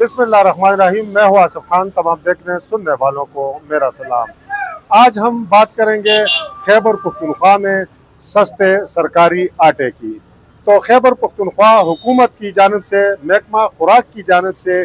बिस्मिल्लाह रहमान रहीम। मैं हूँ आसिफ खान। तमाम देखने सुनने वालों को मेरा सलाम। आज हम बात करेंगे खैबर पख्तूनख्वा में सस्ते सरकारी आटे की। तो खैबर पख्तूनख्वा हुकूमत की जानिब से, महकमा खुराक की जानिब से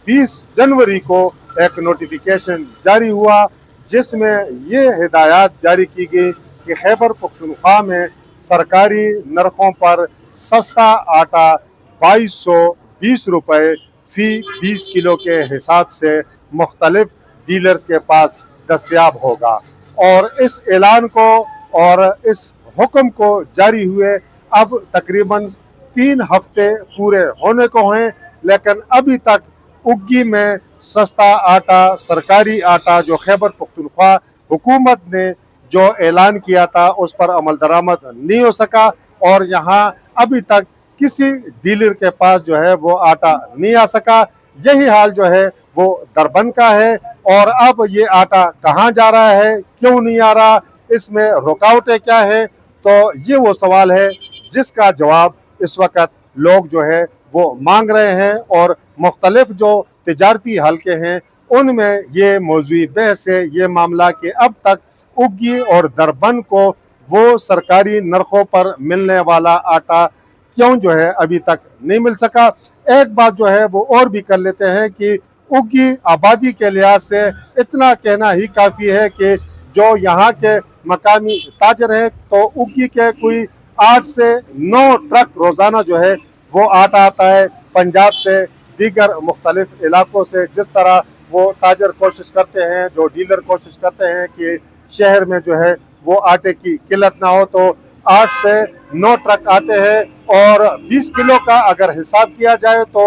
20 जनवरी को एक नोटिफिकेशन जारी हुआ, जिसमें ये हिदायत जारी की गई कि खैबर पख्तूनख्वा में सरकारी नरखों पर सस्ता आटा 2220 रुपये फ़ी 20 किलो के हिसाब से मुख्तलिफ डीलर्स के पास दस्तयाब होगा। और इस ऐलान को और इस हुक्म को जारी हुए अब तकरीबन 3 हफ्ते पूरे होने को हैं, लेकिन अभी तक उग्गी में सस्ता आटा, सरकारी आटा जो खैबर पख्तूनख्वा हुकूमत ने जो ऐलान किया था उस पर अमल दरामद नहीं हो सका, और यहाँ अभी तक किसी डीलर के पास जो है वो आटा नहीं आ सका। यही हाल जो है वो दरबन का है। और अब ये आटा कहाँ जा रहा है, क्यों नहीं आ रहा, इसमें रुकावटें क्या है, तो ये वो सवाल है जिसका जवाब इस वक्त लोग जो है वो मांग रहे हैं। और मुख्तलिफ जो तिजारती हलके हैं उनमें ये मौजूद बहस है ये मामला कि अब तक उग्गी और दरबन को वो सरकारी नरखों पर मिलने वाला आटा क्यों जो है अभी तक नहीं मिल सका। एक बात जो है वो और भी कर लेते हैं कि उग्गी आबादी के लिहाज से इतना कहना ही काफ़ी है कि जो यहाँ के मकामी ताजर हैं तो उग्गी के कोई 8 से 9 ट्रक रोज़ाना जो है वो आटा आता है पंजाब से, दीगर मुख्तलिफ इलाकों से। जिस तरह वो ताजर कोशिश करते हैं, जो डीलर कोशिश करते हैं कि शहर में जो है वो आटे की किल्लत ना हो, तो 8 से 9 ट्रक आते हैं। और 20 किलो का अगर हिसाब किया जाए तो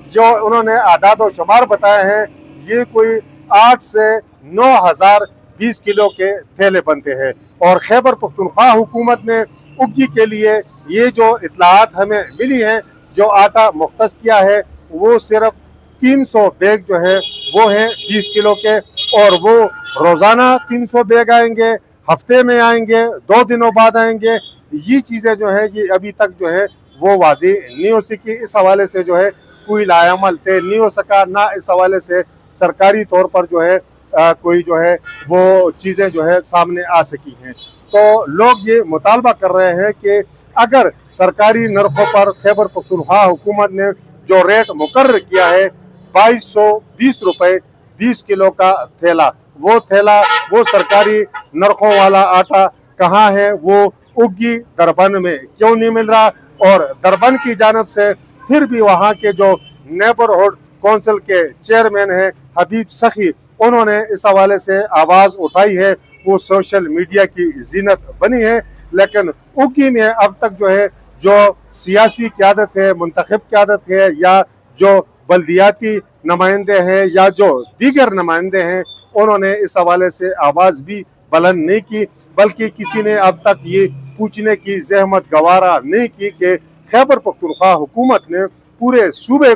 जो उन्होंने आदाद व शुमार बताए हैं ये कोई 8 से 9,000 20 किलो के थैले बनते हैं। और खैबर पख्तूनख्वा हुकूमत ने उग्गी के लिए ये जो इतलात हमें मिली हैं, जो आटा मुख्तस किया है वो सिर्फ 300 बैग जो है वो हैं 20 किलो के, और वो रोज़ाना 300 बैग आएंगे, हफ्ते में आएंगे, 2 दिनों बाद आएंगे। ये चीज़ें जो है ये अभी तक जो है वो वाज़ी नहीं हो सकी। इस हवाले से जो है कोई लायामल तय नहीं हो सका, ना इस हवाले से सरकारी तौर पर जो है कोई जो है वो चीज़ें जो है सामने आ सकी हैं। तो लोग ये मुतालबा कर रहे हैं कि अगर सरकारी नरखों पर खैबर पख्तूनख्वा हुकूमत ने जो रेट मुकर्रर किया है 2220 रुपये 20 किलो का थैला, वो सरकारी नरखों वाला आटा कहाँ है, वो उग्गी दरबन में क्यों नहीं मिल रहा। और दरबन की जानिब से फिर भी वहाँ के जो नेबरहुड कौंसिल के चेयरमैन हैं हबीब सखी, उन्होंने इस हवाले से आवाज़ उठाई है, वो सोशल मीडिया की जीनत बनी है। लेकिन उग्गी में अब तक जो है जो सियासी क़यादत है, मुंतखब क़यादत है, या जो बल्दियाती नुमाइंदे हैं या जो दीगर नुमाइंदे हैं, उन्होंने इस हवाले से आवाज़ भी बुलंद नहीं की, बल्कि किसी ने अब तक ये पूछने की जहमत गवारा नहीं की कि खैबर पख्तूनख्वा हुकूमत ने पूरे सूबे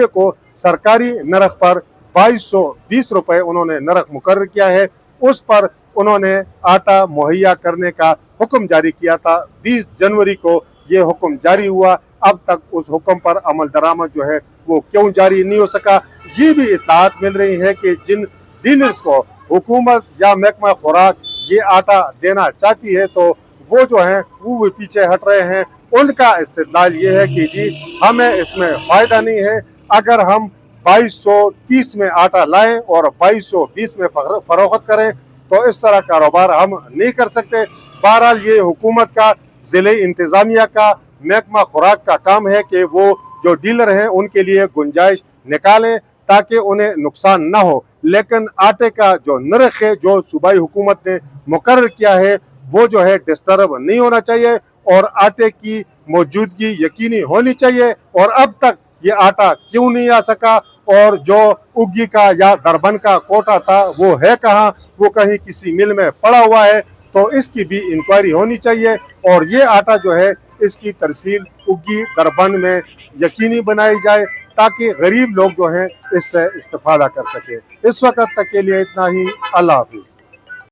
को सरकारी नरख पर 2220 रुपये उन्होंने नरख मुकर्रर किया है। उस पर उन्होंने आटा मुहैया करने का हुक्म जारी किया था। 20 जनवरी को ये हुक्म जारी हुआ, अब तक उस हुक्म पर अमल दरामद जो है वो क्यों जारी नहीं हो सका। ये भी इत्तलात मिल रही है कि जिन डीलर्स को हुकूमत या महकमा खुराक ये आटा देना चाहती है तो वो जो हैं वो भी पीछे हट रहे हैं। उनका इस्तेदलाल ये है कि जी हमें इसमें फ़ायदा नहीं है, अगर हम 2230 में आटा लाएं और 2220 में फरोख्त करें तो इस तरह कारोबार हम नहीं कर सकते। बहरहाल ये हुकूमत का, ज़िले इंतज़ामिया का, महकमा खुराक का काम है कि वो जो डीलर हैं उनके लिए गुंजाइश निकालें ताकि उन्हें नुकसान ना हो। लेकिन आटे का जो नरख है जो सूबाई हुकूमत ने मुकर्रर किया है वो जो है डिस्टर्ब नहीं होना चाहिए, और आटे की मौजूदगी यकीनी होनी चाहिए। और अब तक ये आटा क्यों नहीं आ सका, और जो उग्गी का या दरबन का कोटा था वो है कहाँ, वो कहीं किसी मिल में पड़ा हुआ है, तो इसकी भी इंक्वायरी होनी चाहिए। और ये आटा जो है इसकी तरसील उग्गी दरबन में यकीनी बनाई जाए ताकि गरीब लोग जो हैं इससे इस्तेफादा कर सके। इस वक्त तक के लिए इतना ही। अल्लाह हाफिज़।